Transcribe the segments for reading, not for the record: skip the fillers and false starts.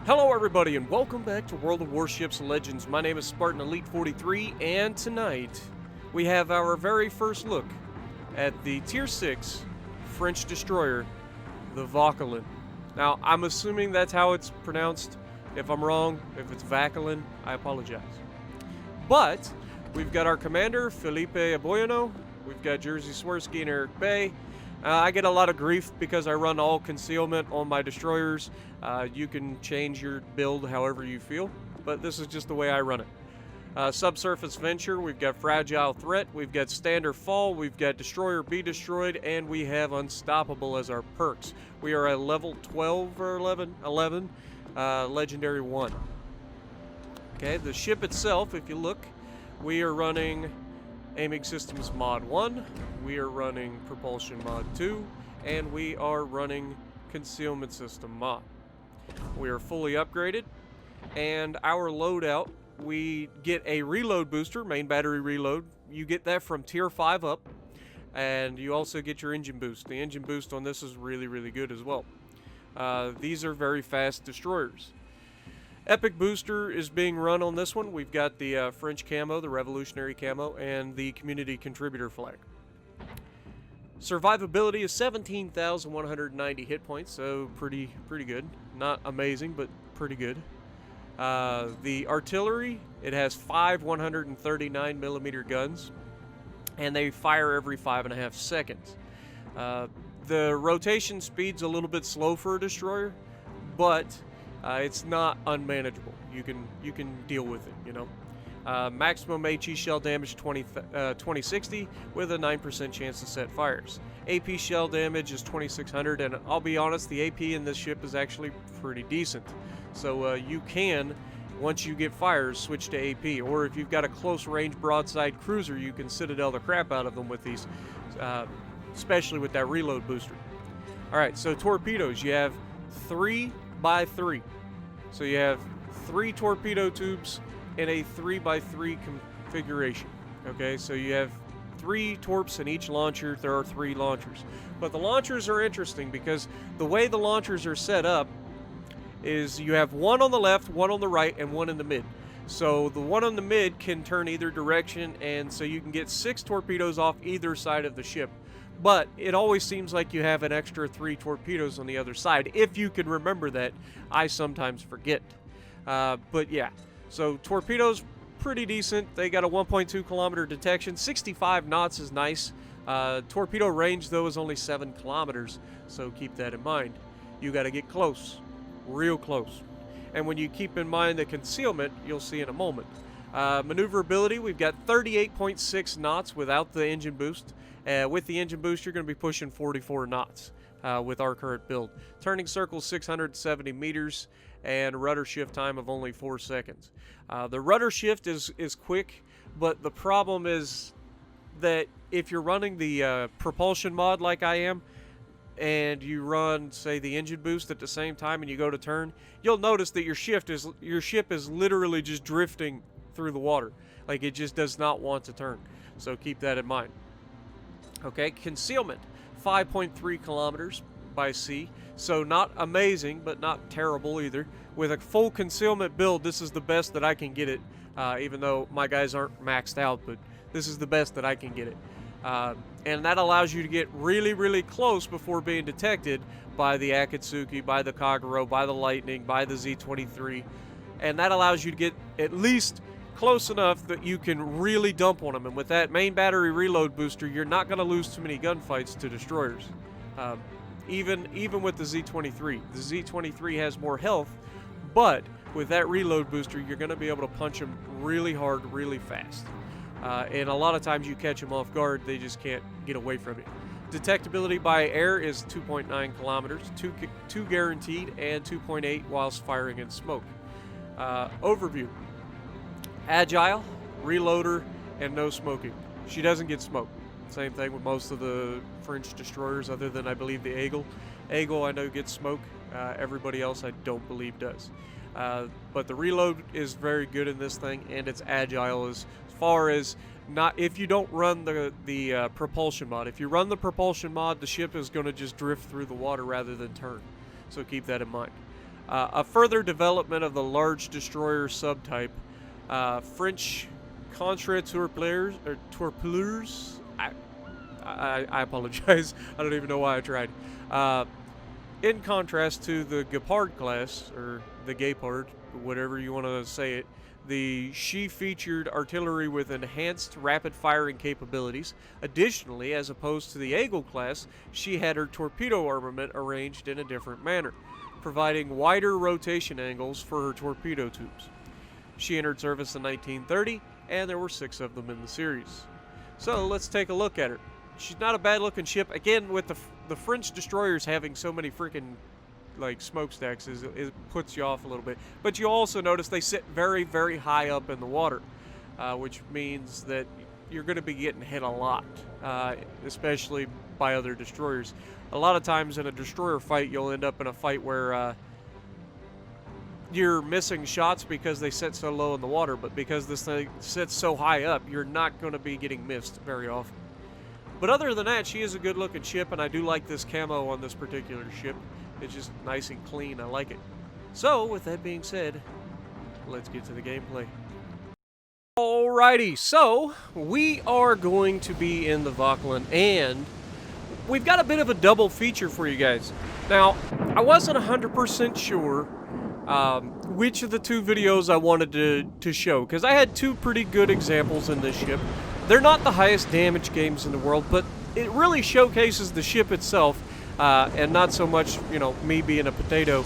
Hello everybody and welcome back to World of Warships Legends. My name is Spartan Elite 43 and tonight we have our very first look at the Tier 6 French destroyer, the Vauquelin. Now I'm assuming that's how it's pronounced. If I'm wrong, if it's Vauquelin, I apologize. But we've got our commander, Felipe Aboyano. We've got Jerzy Swirsky and Eric Bay. I get a lot of grief because I run all concealment on my destroyers. You can change your build however you feel, but this is just the way I run it. Subsurface Venture, we've got Fragile Threat, we've got Standard Fall, we've got Destroyer Be Destroyed, and we have Unstoppable as our perks. We are a level 12 or 11, Legendary 1. Okay, the ship itself, if you look, we are running Aiming Systems Mod 1, we are running Propulsion Mod 2, and we are running Concealment System Mod. We are fully upgraded, and our loadout, we get a reload booster, main battery reload. You get that from Tier 5 up, and you also get your engine boost. The engine boost on this is really, really good as well. These are very fast destroyers. Epic Booster is being run on this one. We've got the French camo, the Revolutionary camo, and the Community Contributor flag. Survivability is 17,190 hit points, so pretty good. Not amazing, but pretty good. The artillery, it has 5 139mm guns, and they fire every 5.5 seconds. The rotation speed's a little bit slow for a destroyer, but it's not unmanageable. You can deal with it, you know. Maximum HE shell damage 2060 with a 9% chance to set fires. AP shell damage is 2600, and I'll be honest, the AP in this ship is actually pretty decent. So you can, once you get fires, switch to AP, or if you've got a close range broadside cruiser, you can Citadel the crap out of them with these, especially with that reload booster. Alright, so torpedoes, you have 3x3. So you have 3 torpedo tubes in a 3x3 configuration. Okay, so you have 3 torps in each launcher. There are 3 launchers. But the launchers are interesting because the way the launchers are set up is you have 1 on the left, 1 on the right, and 1 in the mid. So the 1 on the mid can turn either direction, and so you can get 6 torpedoes off either side of the ship. But it always seems like you have an extra 3 torpedoes on the other side. If you can remember that, I sometimes forget. But yeah, so torpedoes, pretty decent. They got a 1.2 kilometer detection. 65 knots is nice. Torpedo range, though, is only 7 kilometers, so keep that in mind. You got to get close, real close. And when you keep in mind the concealment, you'll see in a moment. Maneuverability, we've got 38.6 knots without the engine boost. With the engine boost, you're going to be pushing 44 knots with our current build. Turning circle 670 meters and rudder shift time of only 4 seconds. The rudder shift is quick, but the problem is that if you're running the propulsion mod like I am, and you run, say, the engine boost at the same time and you go to turn, you'll notice that your ship is literally just drifting through the water. Like, it just does not want to turn. So keep that in mind. Okay, concealment, 5.3 kilometers by sea. So not amazing, but not terrible either. With a full concealment build, this is the best that I can get it, even though my guys aren't maxed out, but this is the best that I can get it. And that allows you to get really, really close before being detected by the Akatsuki, by the Kagero, by the Lightning, by the Z-23. And that allows you to get at least close enough that you can really dump on them. And with that main battery reload booster, you're not going to lose too many gunfights to destroyers. Even with the Z-23. The Z-23 has more health, but with that reload booster, you're going to be able to punch them really hard, really fast. And a lot of times you catch them off guard, they just can't get away from you. Detectability by air is 2.9 kilometers, 2 guaranteed, and 2.8 whilst firing in smoke. Overview. Agile, reloader, and no smoking. She doesn't get smoked. Same thing with most of the French destroyers, other than, I believe, the Aigle. Aigle, I know, gets smoke. Everybody else, I don't believe, does. But the reload is very good in this thing, and it's agile as far as not if you don't run the propulsion mod. If you run the propulsion mod, the ship is going to just drift through the water rather than turn. So keep that in mind. A further development of the large destroyer subtype, French Torpedoes. I apologize. I don't even know why I tried. In contrast to the Gepard class, or the Gepard, whatever you want to say it, she featured artillery with enhanced rapid firing capabilities. Additionally, as opposed to the Eagle class, she had her torpedo armament arranged in a different manner, providing wider rotation angles for her torpedo tubes. She entered service in 1930, and there were 6 of them in the series. So let's take a look at her. She's not a bad looking ship. Again, with the French destroyers having so many freaking like smokestacks, it puts you off a little bit. But you also notice they sit very, very high up in the water, which means that you're going to be getting hit a lot, especially by other destroyers. A lot of times in a destroyer fight, you'll end up in a fight where you're missing shots because they sit so low in the water, but because this thing sits so high up, you're not going to be getting missed very often. But other than that, she is a good looking ship, and I do like this camo on this particular ship. It's just nice and clean. I like it. So, with that being said, let's get to the gameplay. Alrighty, so we are going to be in the Vauquelin, and we've got a bit of a double feature for you guys. Now, I wasn't 100% sure which of the 2 videos I wanted to show, because I had 2 pretty good examples in this ship. They're not the highest damage games in the world, but it really showcases the ship itself, and not so much, you know, me being a potato,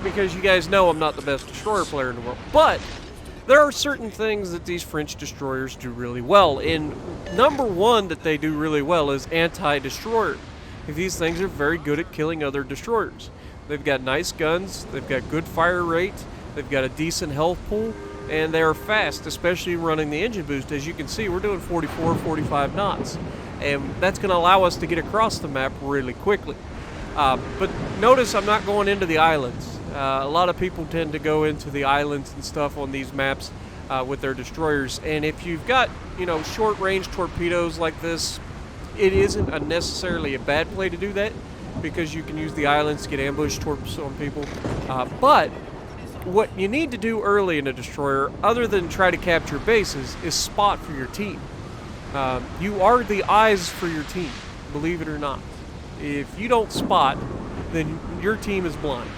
because you guys know I'm not the best destroyer player in the world. But there are certain things that these French destroyers do really well, and number 1 that they do really well is anti-destroyer. These things are very good at killing other destroyers. They've got nice guns, they've got good fire rate, they've got a decent health pool, and they are fast, especially running the engine boost. As you can see, we're doing 44, 45 knots, and that's going to allow us to get across the map really quickly. But notice I'm not going into the islands. A lot of people tend to go into the islands and stuff on these maps with their destroyers, and if you've got, you know, short-range torpedoes like this, it isn't necessarily a bad play to do that, because you can use the islands to get ambush torps on people. But what you need to do early in a destroyer, other than try to capture bases, is spot for your team. You are the eyes for your team, believe it or not. If you don't spot, then your team is blind,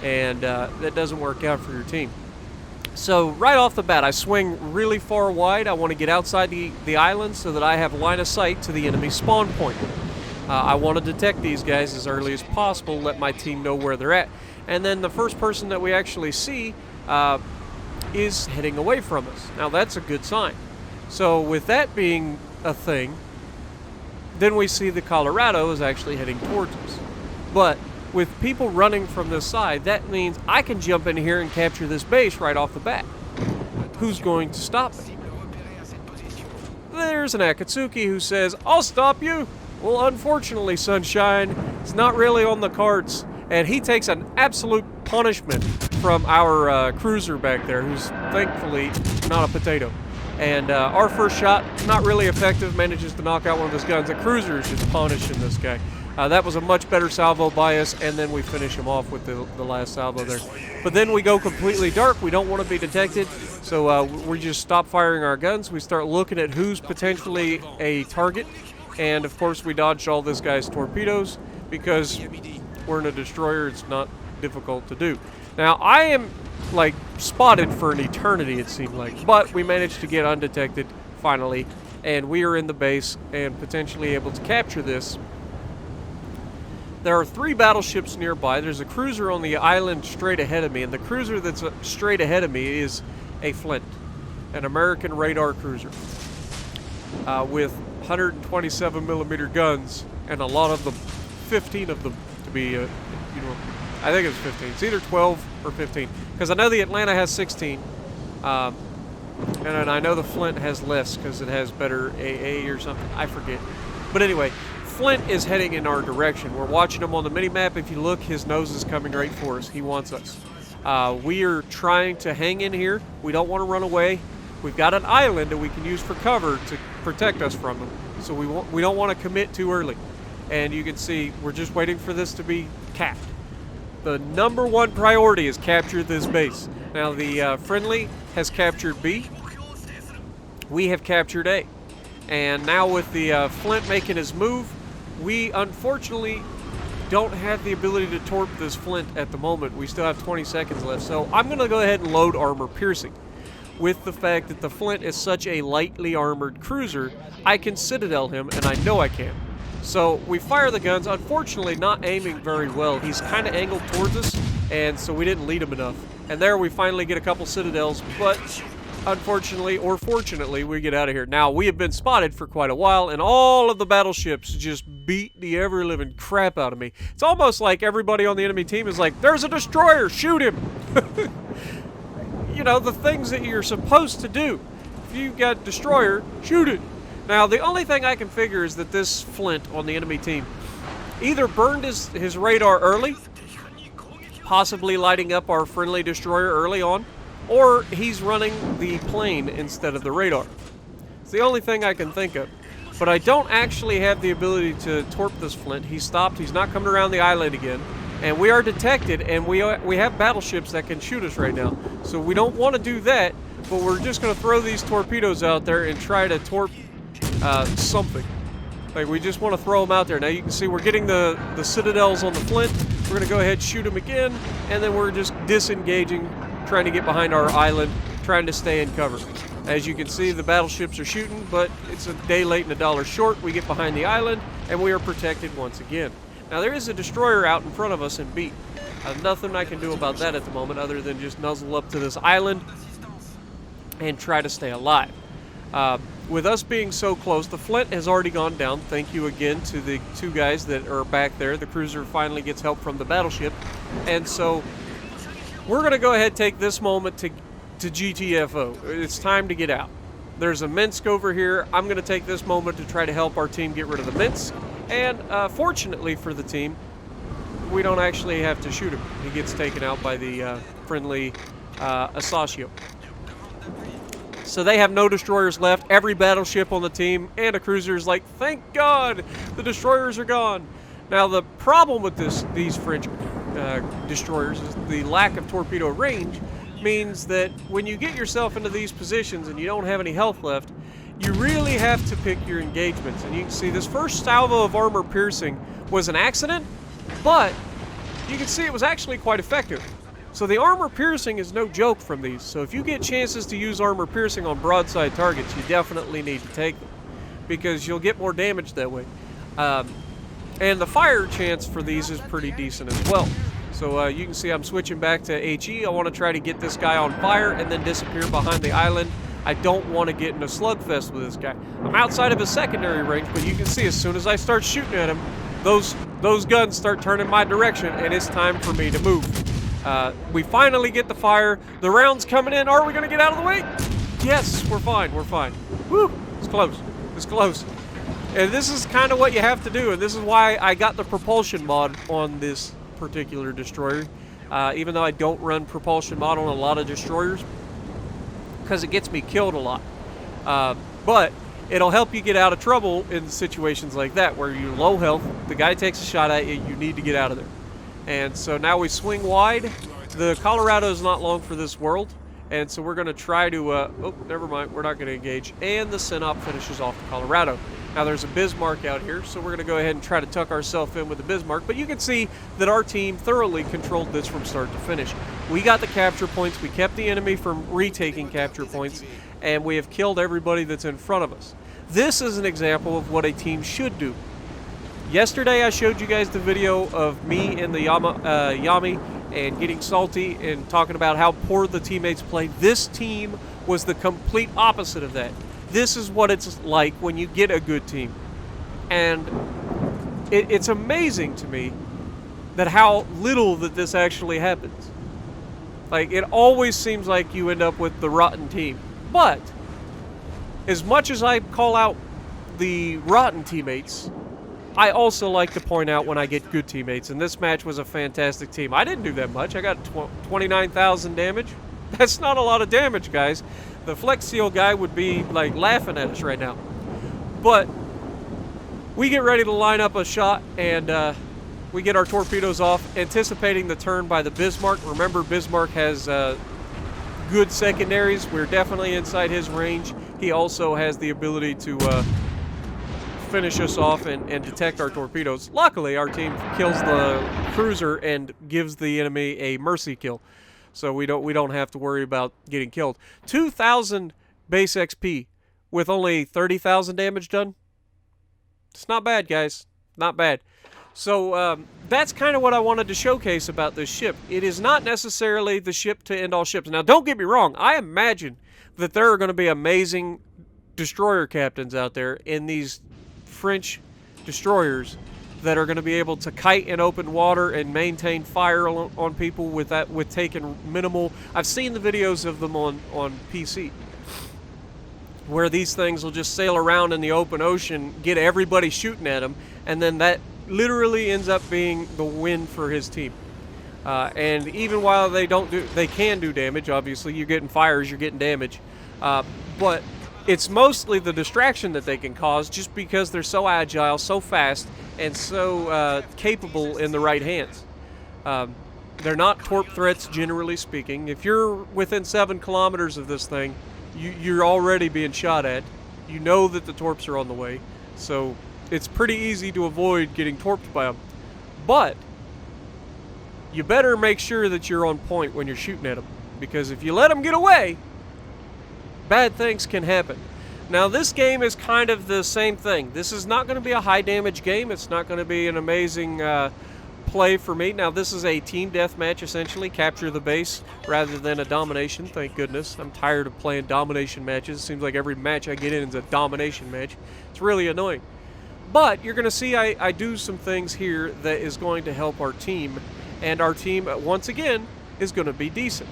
and that doesn't work out for your team. So right off the bat, I swing really far wide. I want to get outside the island so that I have line of sight to the enemy spawn point. I want to detect these guys as early as possible, let my team know where they're at. And then the first person that we actually see is heading away from us. Now that's a good sign. So with that being a thing, then we see the Colorado is actually heading towards us. But with people running from this side, that means I can jump in here and capture this base right off the bat. Who's going to stop me? There's an Akatsuki who says, "I'll stop you." Well, unfortunately, Sunshine, it's not really on the cards. And he takes an absolute punishment from our cruiser back there, who's thankfully not a potato. And our first shot, not really effective, manages to knock out one of his guns. The cruiser is just punishing this guy. That was a much better salvo by us, and then we finish him off with the last salvo there. But then we go completely dark. We don't want to be detected, so we just stop firing our guns. We start looking at who's potentially a target, and of course we dodged all this guy's torpedoes, because we're in a destroyer, it's not difficult to do. Now, I am, like, spotted for an eternity, it seemed like, but we managed to get undetected, finally, and we are in the base and potentially able to capture this. There are 3 battleships nearby. There's a cruiser on the island straight ahead of me, and the cruiser that's straight ahead of me is a Flint, an American radar cruiser, with 127 millimeter guns, and a lot of them, 15 of them, to be, you know, I think it's 15. It's either 12 or 15, because I know the Atlanta has 16, and I know the Flint has less because it has better AA or something. I forget. But anyway, Flint is heading in our direction. We're watching him on the mini-map. If you look, his nose is coming right for us. He wants us. We are trying to hang in here. We don't want to run away. We've got an island that we can use for cover to protect us from him. So we don't want to commit too early. And you can see we're just waiting for this to be capped. The #1 priority is capture this base. Now the friendly has captured B. We have captured A. And now with the Flint making his move, we unfortunately don't have the ability to torp this Flint at the moment. We still have 20 seconds left. So I'm going to go ahead and load armor piercing. With the fact that the Flint is such a lightly armored cruiser, I can Citadel him, and I know I can. So we fire the guns, unfortunately not aiming very well. He's kind of angled towards us, and so we didn't lead him enough. And there we finally get a couple Citadels, but unfortunately, or fortunately, we get out of here. Now, we have been spotted for quite a while, and all of the battleships just beat the ever-living crap out of me. It's almost like everybody on the enemy team is like, there's a destroyer, shoot him! You know, the things that you're supposed to do. If you got destroyer, shoot it. Now, the only thing I can figure is that this Flint on the enemy team either burned his radar early, possibly lighting up our friendly destroyer early on, or he's running the plane instead of the radar. It's the only thing I can think of. But I don't actually have the ability to torp this Flint. He's stopped. He's not coming around the island again. And we are detected, and we have battleships that can shoot us right now. So we don't want to do that, but we're just going to throw these torpedoes out there and try to torp something. Like, we just want to throw them out there. Now you can see we're getting the Citadels on the Flint. We're going to go ahead and shoot them again, and then we're just disengaging, trying to get behind our island, trying to stay in cover. As you can see, the battleships are shooting, but it's a day late and a dollar short. We get behind the island, and we are protected once again. Now, there is a destroyer out in front of us in B. Nothing I can do about that at the moment other than just nuzzle up to this island and try to stay alive. With us being so close, the Flint has already gone down. Thank you again to the two guys that are back there. The cruiser finally gets help from the battleship. And so we're going to go ahead and take this moment to GTFO. It's time to get out. There's a Minsk over here. I'm going to take this moment to try to help our team get rid of the Minsk. And fortunately for the team, we don't actually have to shoot him. He gets taken out by the friendly Asasio. So they have no destroyers left. Every battleship on the team and a cruiser is like, thank God, the destroyers are gone. Now the problem with these French destroyers is the lack of torpedo range means that when you get yourself into these positions and you don't have any health left, you really have to pick your engagements. And you can see this first salvo of armor piercing was an accident, but you can see it was actually quite effective. So the armor piercing is no joke from these. So if you get chances to use armor piercing on broadside targets, you definitely need to take them because you'll get more damage that way. And the fire chance for these is pretty decent as well. So you can see I'm switching back to HE. I want to try to get this guy on fire and then disappear behind the island. I don't want to get in a slugfest with this guy. I'm outside of his secondary range, but you can see as soon as I start shooting at him, those guns start turning my direction, and it's time for me to move. We finally get the fire. The round's coming in. Are we going to get out of the way? Yes, we're fine. We're fine. Woo! It's close. It's close. And this is kind of what you have to do, and this is why I got the propulsion mod on this particular destroyer, even though I don't run propulsion mod on a lot of destroyers, because it gets me killed a lot. But it'll help you get out of trouble in situations like that, where you're low health, the guy takes a shot at you, you need to get out of there. And so now we swing wide. The Colorado is not long for this world, and so we're going to try to, oh, never mind, we're not going to engage. And the Synop finishes off the Colorado. Now there's a Bismarck out here, so we're going to go ahead and try to tuck ourselves in with the Bismarck. But you can see that our team thoroughly controlled this from start to finish. We got the capture points, we kept the enemy from retaking capture points, and we have killed everybody that's in front of us. This is an example of what a team should do. Yesterday I showed you guys the video of me in the Yami and getting salty and talking about how poor the teammates played. This team was the complete opposite of that. This is what it's like when you get a good team. And it's amazing to me that how little that this actually happens. Like, it always seems like you end up with the rotten team. But as much as I call out the rotten teammates, I also like to point out when I get good teammates, and this match was a fantastic team. I didn't do that much. I got 29,000 damage. That's not a lot of damage, guys. The Flex Seal guy would be, like, laughing at us right now. But we get ready to line up a shot, and We get our torpedoes off, anticipating the turn by the Bismarck. Remember, Bismarck has good secondaries. We're definitely inside his range. He also has the ability to finish us off and detect our torpedoes. Luckily, our team kills the cruiser and gives the enemy a mercy kill, so we don't have to worry about getting killed. 2,000 base XP with only 30,000 damage done. It's not bad, guys. Not bad. So that's kind of what I wanted to showcase about this ship. It is not necessarily the ship to end all ships. Now, don't get me wrong. I imagine that there are going to be amazing destroyer captains out there in these French destroyers that are going to be able to kite in open water and maintain fire on people with taking minimal. I've seen the videos of them on PC, where these things will just sail around in the open ocean, get everybody shooting at them, and then that literally ends up being the win for his team. And even while they can do damage. Obviously, you're getting fires, you're getting damage, but it's mostly the distraction that they can cause, just because they're so agile, so fast, and so capable in the right hands. They're not torp threats, generally speaking. If you're within 7 kilometers of this thing, you're already being shot at. You know that the torps are on the way, so it's pretty easy to avoid getting torped by them. But you better make sure that you're on point when you're shooting at them, because if you let them get away, bad things can happen. Now, this game is kind of the same thing. This is not going to be a high damage game. It's not going to be an amazing play for me. Now, this is a team deathmatch, essentially. Capture the base rather than a domination. Thank goodness. I'm tired of playing domination matches. It seems like every match I get in is a domination match. It's really annoying. But you're going to see I do some things here that is going to help our team. And our team, once again, is going to be decent.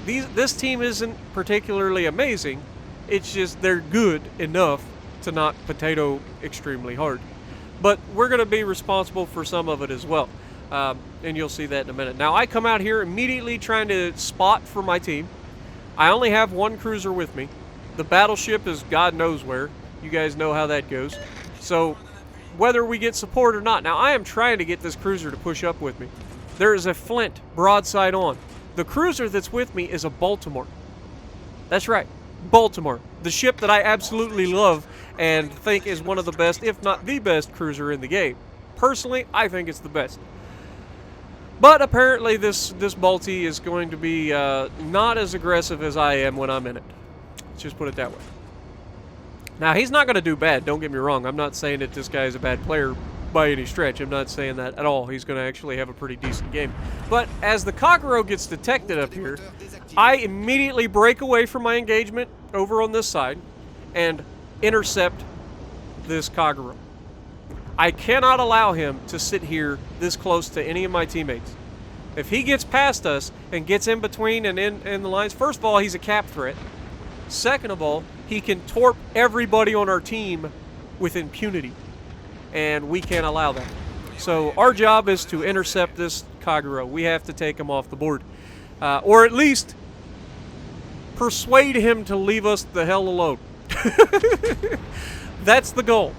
This team isn't particularly amazing. It's just they're good enough to not potato extremely hard. But we're going to be responsible for some of it as well. And you'll see that in a minute. Now, I come out here immediately trying to spot for my team. I only have one cruiser with me. The battleship is God knows where. You guys know how that goes. So, whether we get support or not. Now, I am trying to get this cruiser to push up with me. There is a Flint broadside on. The cruiser that's with me is a Baltimore. That's right, Baltimore. The ship that I absolutely love and think is one of the best, if not the best, cruiser in the game. Personally, I think it's the best. But apparently this Balti is going to be not as aggressive as I am when I'm in it. Let's just put it that way. Now, he's not going to do bad, don't get me wrong. I'm not saying that this guy is a bad player by any stretch. I'm not saying that at all. He's going to actually have a pretty decent game. But as the Cockroach gets detected up here, I immediately break away from my engagement over on this side and intercept this Cockroach. I cannot allow him to sit here this close to any of my teammates. If he gets past us and gets in between and in the lines, first of all, he's a cap threat. Second of all, he can torp everybody on our team with impunity. And we can't allow that. So our job is to intercept this Kagura. We have to take him off the board. Or at least persuade him to leave us the hell alone. That's the goal.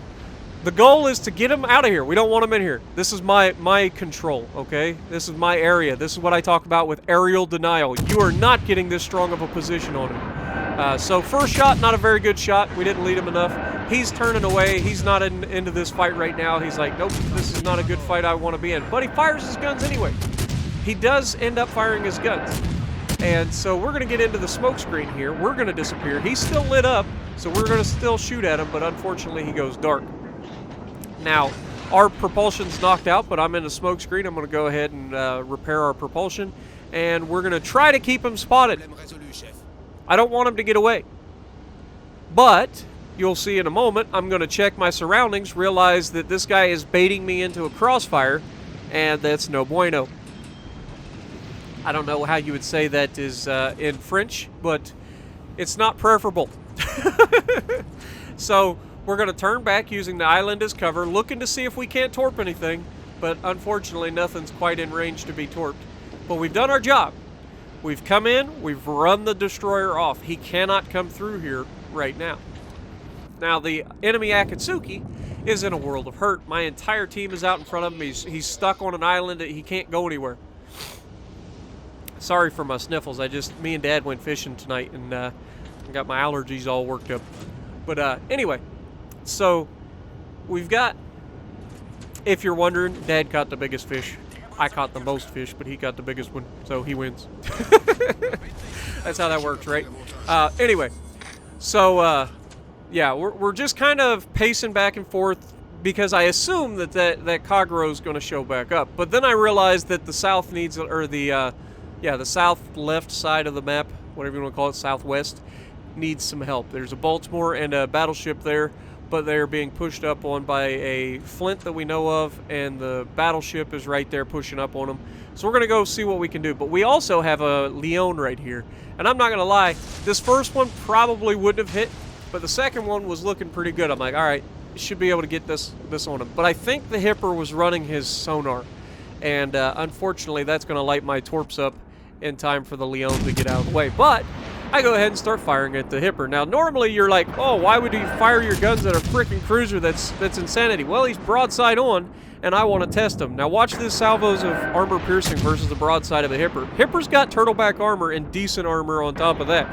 The goal is to get him out of here. We don't want him in here. This is my control, okay? This is my area. This is what I talk about with aerial denial. You are not getting this strong of a position on him. So first shot, not a very good shot. We didn't lead him enough. He's turning away. He's not into this fight right now. He's like, nope, this is not a good fight I want to be in. But he fires his guns anyway. He does end up firing his guns. And so we're going to get into the smoke screen here. We're going to disappear. He's still lit up, so we're going to still shoot at him, but unfortunately he goes dark. Now, our propulsion's knocked out, but I'm in the smoke screen. I'm going to go ahead and repair our propulsion, and we're going to try to keep him spotted. I don't want him to get away. But you'll see in a moment, I'm going to check my surroundings, realize that this guy is baiting me into a crossfire, and that's no bueno. I don't know how you would say that is in French, but it's not preferable. So we're going to turn back using the island as cover, looking to see if we can't torp anything, but unfortunately nothing's quite in range to be torped. But we've done our job. We've come in, we've run the destroyer off. He cannot come through here right now. Now, the enemy Akatsuki is in a world of hurt. My entire team is out in front of him. He's stuck on an island that he can't go anywhere. Sorry for my sniffles. Me and Dad went fishing tonight and got my allergies all worked up. But anyway, so we've got, if you're wondering, Dad caught the biggest fish. I caught the most fish, but he got the biggest one, so he wins. That's how that works, right? Anyway, so yeah, we're just kind of pacing back and forth because I assume that Kagero is going to show back up. But then I realized that the south needs, or the south left side of the map, whatever you want to call it, southwest, needs some help. There's a Baltimore and a battleship there, but they're being pushed up on by a Flint that we know of, and the battleship is right there pushing up on them. So we're going to go see what we can do. But we also have a Leon right here. And I'm not going to lie, this first one probably wouldn't have hit, but the second one was looking pretty good. I'm like, all right, should be able to get this on him. But I think the Hipper was running his sonar, and unfortunately that's going to light my torps up in time for the Leon to get out of the way. But I go ahead and start firing at the Hipper. Now, normally you're like, oh, why would you fire your guns at a freaking cruiser? That's insanity. Well, he's broadside on, and I want to test him. Now, watch this salvos of armor piercing versus the broadside of a Hipper. Hipper's got turtleback armor and decent armor on top of that.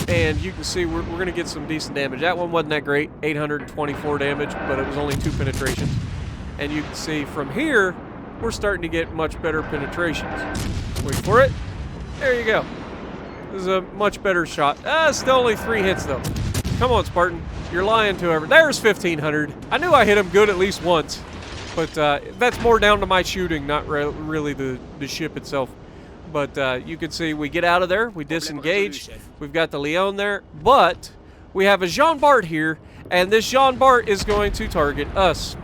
And you can see we're going to get some decent damage. That one wasn't that great, 824 damage, but it was only 2 penetrations. And you can see from here, we're starting to get much better penetrations. Wait for it. There you go. This is a much better shot. Still only 3 hits, though. Come on, Spartan. You're lying to everyone. There's 1,500. I knew I hit him good at least once. But that's more down to my shooting, not really the ship itself. But you can see we get out of there. We disengage. We've got the Leon there. But we have a Jean Bart here. And this Jean Bart is going to target us.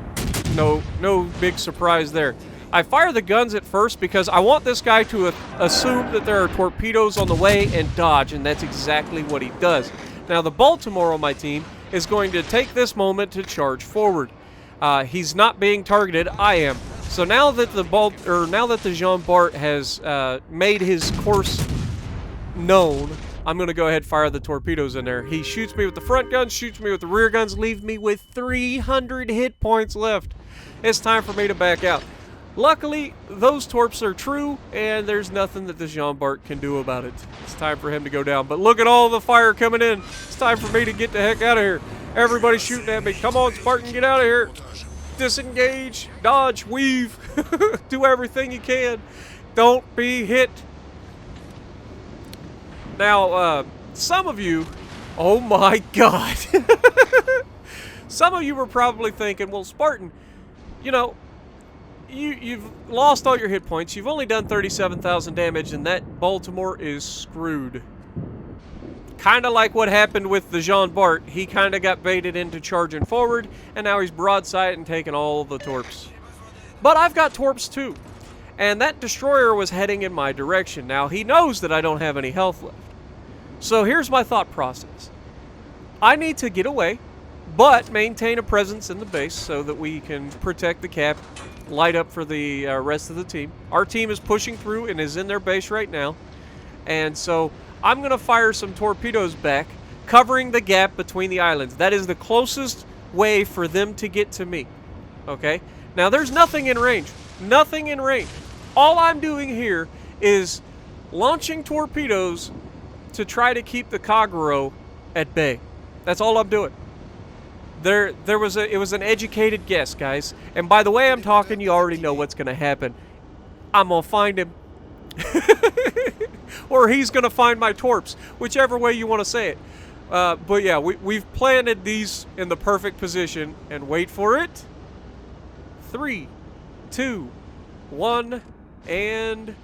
No big surprise there. I fire the guns at first because I want this guy to assume that there are torpedoes on the way and dodge, and that's exactly what he does. Now, the Baltimore on my team is going to take this moment to charge forward. He's not being targeted. I am. So now that the Jean Bart has made his course known, I'm going to go ahead and fire the torpedoes in there. He shoots me with the front guns, shoots me with the rear guns, leave me with 300 hit points left. It's time for me to back out. Luckily, those torps are true, and there's nothing that the Jean Bart can do about it. It's time for him to go down. But look at all the fire coming in. It's time for me to get the heck out of here. Everybody's shooting at me. Come on, Spartan, get out of here. Disengage, dodge, weave. Do everything you can. Don't be hit. Now, some of you, oh my God. Some of you were probably thinking, well, Spartan, you know, You've lost all your hit points. You've only done 37,000 damage, and that Baltimore is screwed. Kind of like what happened with the Jean Bart. He kind of got baited into charging forward, and now he's broadside and taking all the torps. But I've got torps too, and that destroyer was heading in my direction. Now, he knows that I don't have any health left. So here's my thought process. I need to get away, but maintain a presence in the base so that we can protect the cap, light up for the rest of the team. Our team is pushing through and is in their base right now. And so I'm going to fire some torpedoes back, covering the gap between the islands. That is the closest way for them to get to me. Okay? Now, there's nothing in range. Nothing in range. All I'm doing here is launching torpedoes to try to keep the Kagero at bay. That's all I'm doing. It was an educated guess, guys. And by the way I'm talking, you already know what's going to happen. I'm going to find him. Or he's going to find my torps. Whichever way you want to say it. But yeah, we've planted these in the perfect position. And wait for it. 3, 2, 1, and...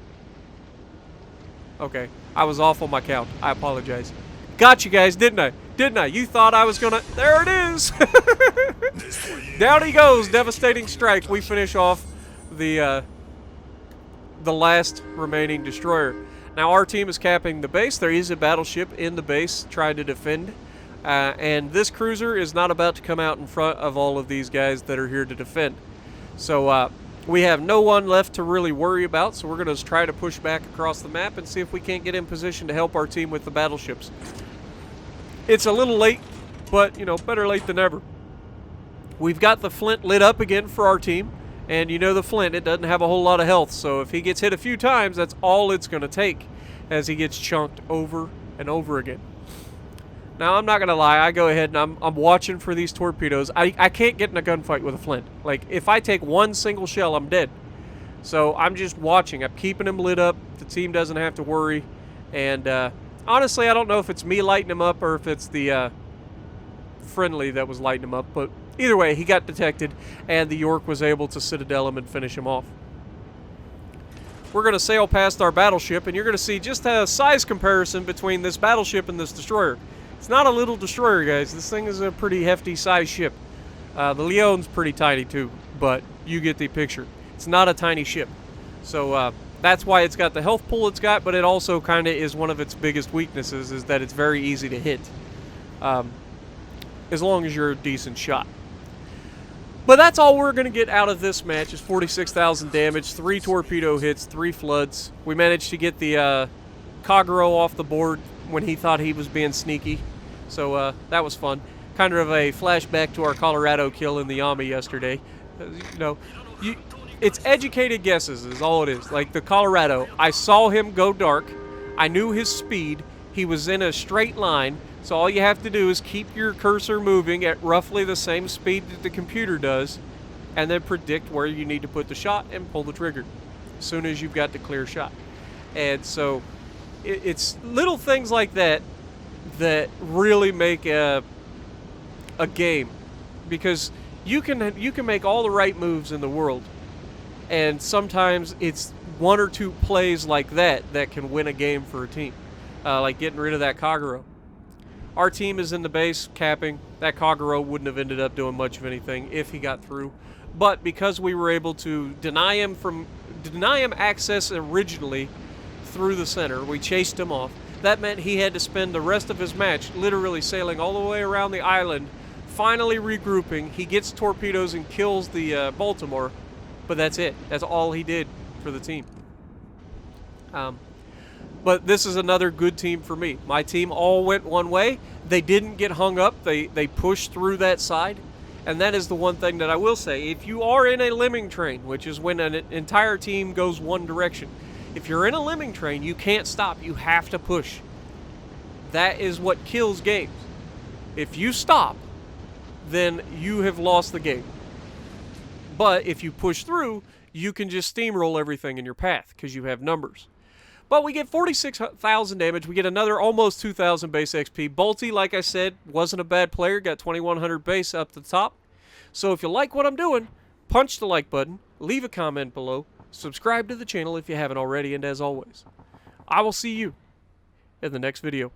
Okay, I was off on my count. I apologize. Got you guys, didn't I? Didn't I? You thought I was gonna... There it is! Down he goes. Devastating strike. We finish off the last remaining destroyer. Now our team is capping the base. There is a battleship in the base trying to defend. And this cruiser is not about to come out in front of all of these guys that are here to defend. So we have no one left to really worry about. So we're going to try to push back across the map and see if we can't get in position to help our team with the battleships. It's a little late, but, you know, better late than never. We've got the flint lit up again for our team. And you know the flint, it doesn't have a whole lot of health. So if he gets hit a few times, that's all it's going to take as he gets chunked over and over again. Now, I'm not going to lie. I go ahead and I'm watching for these torpedoes. I can't get in a gunfight with a flint. Like, if I take one single shell, I'm dead. So I'm just watching. I'm keeping him lit up. The team doesn't have to worry. And honestly, I don't know if it's me lighting him up or if it's the friendly that was lighting him up. But either way, he got detected, and the York was able to citadel him and finish him off. We're going to sail past our battleship, and you're going to see just a size comparison between this battleship and this destroyer. It's not a little destroyer, guys. This thing is a pretty hefty size ship. The Leon's pretty tiny, too, but you get the picture. It's not a tiny ship. So that's why it's got the health pool it's got, but it also kind of is one of its biggest weaknesses, is that it's very easy to hit. As long as you're a decent shot. But that's all we're going to get out of this match is 46,000 damage, 3 torpedo hits, 3 floods. We managed to get the Kagero off the board when he thought he was being sneaky. So that was fun. Kind of a flashback to our Colorado kill in the Yami yesterday. You know, it's educated guesses is all it is. Like the Colorado, I saw him go dark. I knew his speed. He was in a straight line. So all you have to do is keep your cursor moving at roughly the same speed that the computer does, and then predict where you need to put the shot and pull the trigger as soon as you've got the clear shot. And so it's little things like that that really make a game, because you can make all the right moves in the world, and sometimes it's 1 or 2 plays like that that can win a game for a team, like getting rid of that Kagero. Our team is in the base, capping. That Kagero wouldn't have ended up doing much of anything if he got through. But because we were able to deny him access originally through the center, we chased him off. That meant he had to spend the rest of his match literally sailing all the way around the island, finally regrouping. He gets torpedoes and kills the Baltimore, but that's it. That's all he did for the team. But this is another good team for me. My team all went one way. They didn't get hung up. They pushed through that side. And that is the one thing that I will say. If you are in a lemming train, which is when an entire team goes one direction, if you're in a lemming train, you can't stop. You have to push. That is what kills games. If you stop, then you have lost the game. But if you push through, you can just steamroll everything in your path because you have numbers. But we get 46,000 damage. We get another almost 2,000 base XP. Bolty, like I said, wasn't a bad player. Got 2,100 base up the top. So if you like what I'm doing, punch the like button, leave a comment below, subscribe to the channel if you haven't already, and as always, I will see you in the next video.